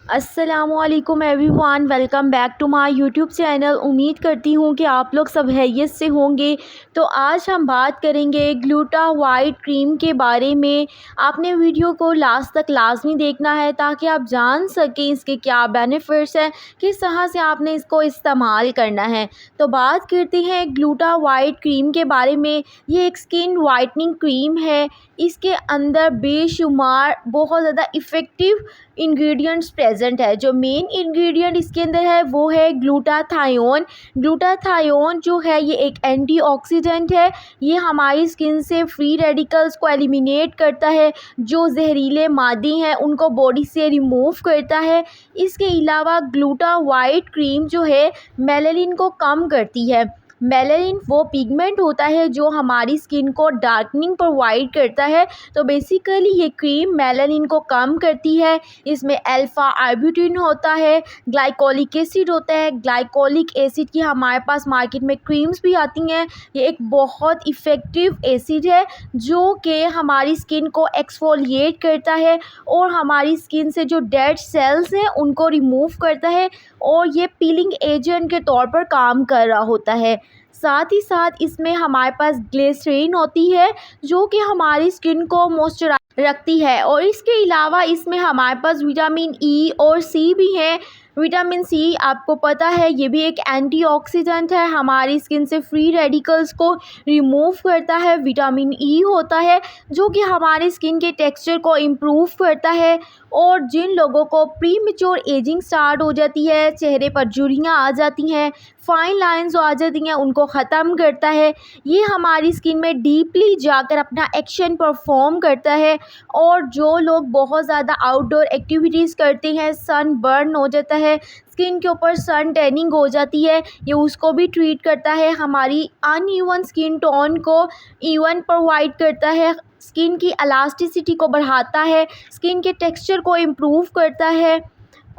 अस्सलामुअलैकुम everyone, welcome back to my YouTube channel. उम्मीद करती हूँ कि आप लोग सब खैरियत से होंगे। तो आज हम बात करेंगे ग्लूटा वाइट क्रीम के बारे में। आपने वीडियो को लास्ट तक लाजमी देखना है ताकि आप जान सकें इसके क्या बेनिफिट्स हैं, किस तरह से आपने इसको इस्तेमाल करना है। तो बात करते हैं ग्लूटा वाइट क्रीम के बारे में। ये एक स्किन वाइटनिंग क्रीम है। इसके अंदर बेशुमार बहुत ज़्यादा इफ़ेक्टिव इंग्रेडिएंट्स प्रेजेंट है। जो मेन इंग्रेडिएंट इसके अंदर है वो है ग्लूटाथायोन। ग्लूटाथायोन जो है ये एक एंटीऑक्सीडेंट है। ये हमारी स्किन से फ्री रेडिकल्स को एलिमिनेट करता है, जो जहरीले मादे हैं उनको बॉडी से रिमूव करता है। इसके अलावा ग्लूटा वाइट क्रीम जो है मेलानिन को कम करती है। मेलानिन वो पिगमेंट होता है जो हमारी स्किन को डार्कनिंग प्रोवाइड करता है। तो बेसिकली ये क्रीम मेलानिन को कम करती है। इसमें अल्फ़ा आर्बुटिन होता है, ग्लाइकोलिक एसिड होता है। ग्लाइकोलिक एसिड की हमारे पास मार्केट में क्रीम्स भी आती हैं। ये एक बहुत इफ़ेक्टिव एसिड है जो कि हमारी स्किन को एक्सफोलिएट करता है और हमारी स्किन से जो डेड सेल्स हैं उनको रिमूव करता है, और ये पीलिंग एजेंट के तौर पर काम कर रहा होता है। साथ ही साथ इसमें हमारे पास ग्लिसरीन होती है जो कि हमारी स्किन को मॉइस्चराइज रखती है, और इसके अलावा इसमें हमारे पास विटामिन ई और सी भी है। विटामिन सी आपको पता है ये भी एक एंटीऑक्सीडेंट है, हमारी स्किन से फ्री रेडिकल्स को रिमूव करता है। विटामिन ई होता है जो कि हमारी स्किन के टेक्सचर को इम्प्रूव करता है, और जिन लोगों को प्री मैच्योर एजिंग स्टार्ट हो जाती है, चेहरे पर झुर्रियाँ आ जाती हैं, फाइन लाइंस आ जाती हैं, उनको ख़त्म करता है। ये हमारी स्किन में डीपली जाकर अपना एक्शन परफॉर्म करता है। और जो लोग बहुत ज़्यादा आउटडोर एक्टिविटीज़ करते हैं, सन बर्न हो जाता है, स्किन के ऊपर सन टैनिंग हो जाती है, ये उसको भी ट्रीट करता है। हमारी अनइवन स्किन टोन को इवन प्रोवाइड करता है, स्किन की इलास्टिसिटी को बढ़ाता है, स्किन के टेक्सचर को इम्प्रूव करता है,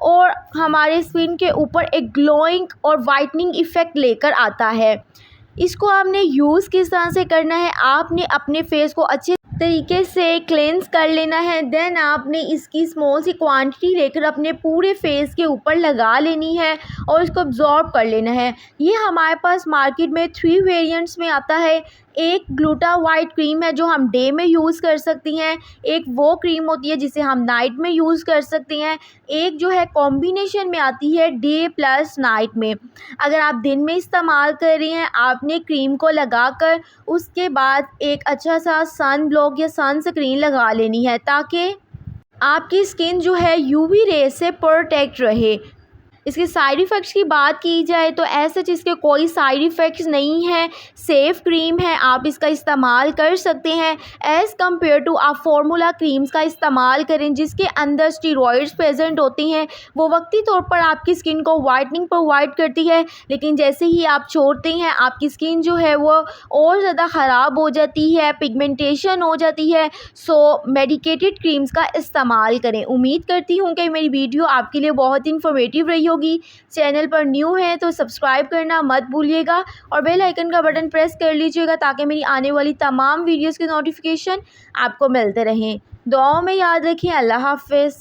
और हमारे स्किन के ऊपर एक ग्लोइंग और वाइटनिंग इफ़ेक्ट लेकर आता है। इसको आपने यूज़ किस तरह से करना है, आपने अपने फेस को अच्छे तरीके से क्लेंस कर लेना है। देन आपने इसकी स्मॉल सी क्वांटिटी लेकर अपने पूरे फेस के ऊपर लगा लेनी है और इसको अब्जॉर्ब कर लेना है। ये हमारे पास मार्केट में 3 वेरिएंट्स में आता है। एक ग्लूटा वाइट क्रीम है जो हम डे में यूज़ कर सकती हैं, एक वो क्रीम होती है जिसे हम नाइट में यूज़ कर सकते हैं, एक जो है कॉम्बिनेशन में आती है डे प्लस नाइट में। अगर आप दिन में इस्तेमाल कर रही हैं, आपने क्रीम को लगाकर उसके बाद एक अच्छा सा सन ब्लॉक या सनस्क्रीन लगा लेनी है ताकि आपकी स्किन जो है यूवी रे से प्रोटेक्ट रहे। इसके साइड इफ़ेक्ट्स की बात की जाए तो ऐसे इसके कोई साइड इफ़ेक्ट्स नहीं है, सेफ़ क्रीम है, आप इसका इस्तेमाल कर सकते हैं। एज़ कम्पेयर टू आप फार्मूला क्रीम्स का इस्तेमाल करें जिसके अंदर स्टेरॉइड्स प्रेजेंट होते हैं, वो वक्ती तौर पर आपकी स्किन को वाइटनिंग प्रोवाइड करती है, लेकिन जैसे ही आप छोड़ते हैं आपकी स्किन जो है वो और ज़्यादा ख़राब हो जाती है, पिगमेंटेशन हो जाती है। सो मेडिकेटेड क्रीम्स का इस्तेमाल करें। उम्मीद करती हूँ कि मेरी वीडियो आपके लिए बहुत इन्फॉर्मेटिव रही होगी। चैनल पर न्यू है तो सब्सक्राइब करना मत भूलिएगा और बेल आइकन का बटन प्रेस कर लीजिएगा ताकि मेरी आने वाली तमाम वीडियोस के नोटिफिकेशन आपको मिलते रहें। दुआओं में याद रखें। अल्लाह हाफ़िज़।